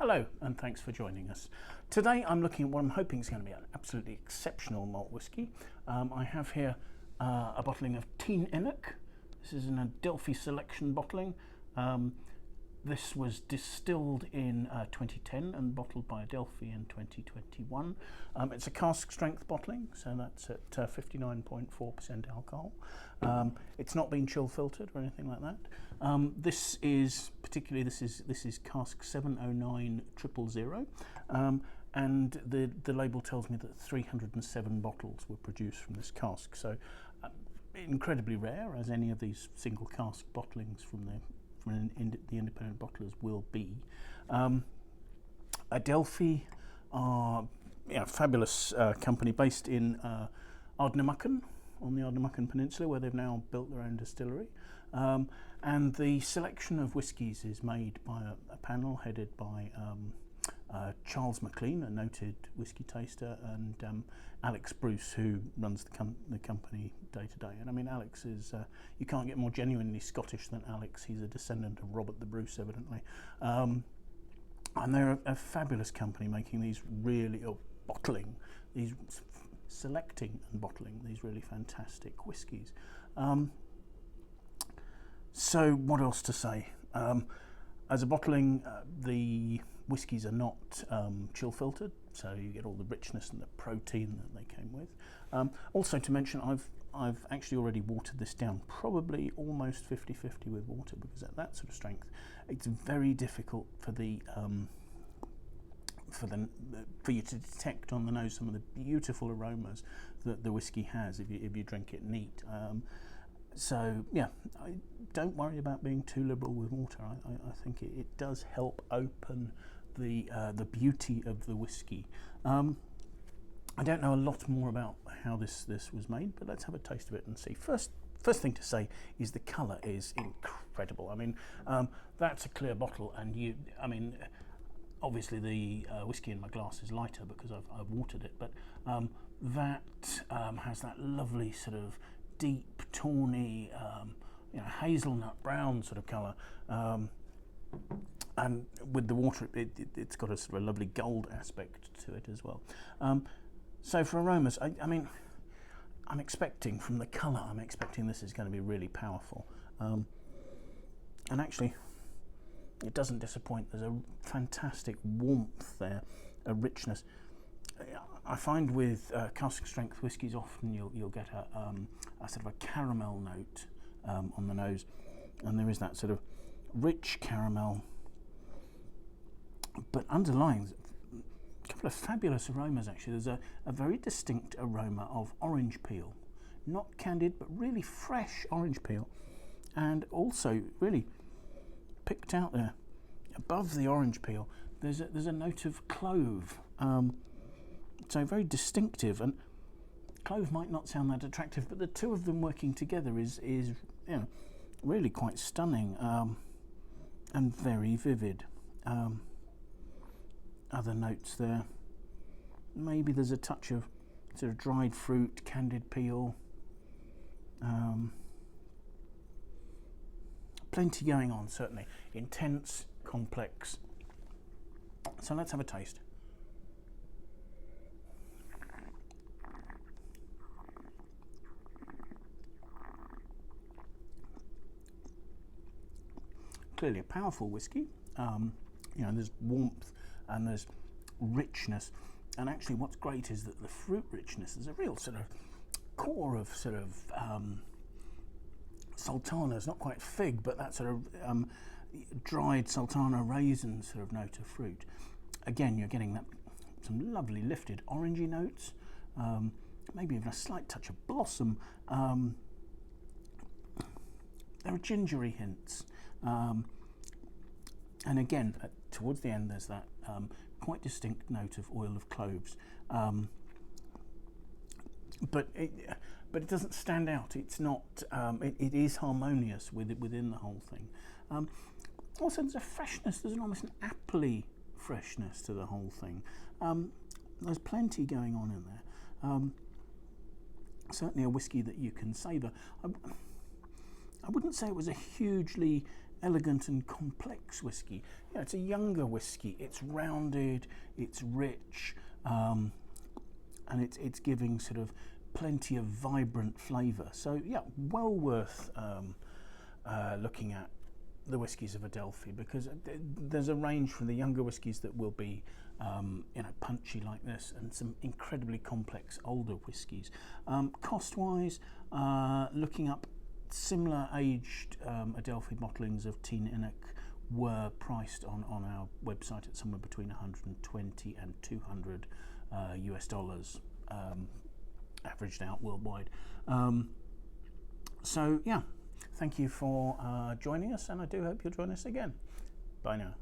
Hello, and thanks for joining us. Today I'm looking at what I'm hoping is going to be an absolutely exceptional malt whisky. I have here a bottling of Teaninich. This is an Adelphi selection bottling. This was distilled in 2010 and bottled by Adelphi in 2021. It's a cask strength bottling, so that's at 59.4% alcohol. It's not been chill filtered or anything like that. This is cask 709000, and the label tells me that 307 bottles were produced from this cask. So incredibly rare, as any of these single cask bottlings from the independent bottlers will be. Adelphi are a fabulous company based in Ardnamurchan, on the Ardnamurchan Peninsula, where they've now built their own distillery. And the selection of whiskies is made by a panel headed by Charles McLean, a noted whisky taster, and Alex Bruce, who runs the company day to day. And I mean, Alex is, you can't get more genuinely Scottish than Alex. He's a descendant of Robert the Bruce, evidently. And they're a fabulous company making these selecting and bottling these really fantastic whiskies. So what else to say? As a bottling, the whiskies are not chill filtered, so you get all the richness and the protein that they came with. Also to mention, I've actually already watered this down, probably almost 50-50 with water, because at that sort of strength, it's very difficult for you to detect on the nose some of the beautiful aromas that the whiskey has if you drink it neat. So yeah, don't worry about being too liberal with water. I think it does help open the beauty of the whiskey. I don't know a lot more about how this was made, but let's have a taste of it and see. First thing to say is the colour is incredible. I mean, that's a clear bottle, and obviously the whiskey in my glass is lighter because I've watered it, but that has that lovely sort of deep, tawny, hazelnut brown sort of colour, and with the water, it's got a sort of a lovely gold aspect to it as well. So for aromas, I'm expecting from the colour, I'm expecting this is going to be really powerful, and actually, it doesn't disappoint. There's a fantastic warmth there, a richness. I find with cask strength whiskies, often you'll get a sort of a caramel note on the nose, and there is that sort of rich caramel, but underlying a couple of fabulous aromas. Actually, there's a very distinct aroma of orange peel, not candied, but really fresh orange peel, and also really picked out there above the orange peel. There's a note of clove. So very distinctive, and clove might not sound that attractive, but the two of them working together is really quite stunning, and very vivid. Other notes there, maybe there's a touch of sort of dried fruit, candied peel, plenty going on, certainly. Intense, complex. So let's have a taste. Clearly a powerful whiskey. There's warmth and there's richness, and actually what's great is that the fruit richness, there's a real sort of core of sort of sultanas, not quite fig, but that sort of dried sultana raisin sort of note of fruit. Again, you're getting some lovely lifted orangey notes, maybe even a slight touch of blossom. There are gingery hints, and again towards the end there's that quite distinct note of oil of cloves, but it doesn't stand out. It's not. It is harmonious within the whole thing. Also, there's a freshness. There's almost an appley freshness to the whole thing. There's plenty going on in there. Certainly a whiskey that you can savour. I wouldn't say it was a hugely elegant and complex whiskey. You know, it's a younger whiskey. It's rounded, it's rich, and it's giving sort of plenty of vibrant flavour. So yeah, well worth looking at the whiskies of Adelphi, because there's a range from the younger whiskies that will be you know, punchy like this, and some incredibly complex older whiskies. Cost-wise, looking up similar aged Adelphi bottlings of Teaninich were priced on our website at somewhere between 120 and 200 US dollars, averaged out worldwide. So yeah, thank you for joining us, and I do hope you'll join us again. Bye now.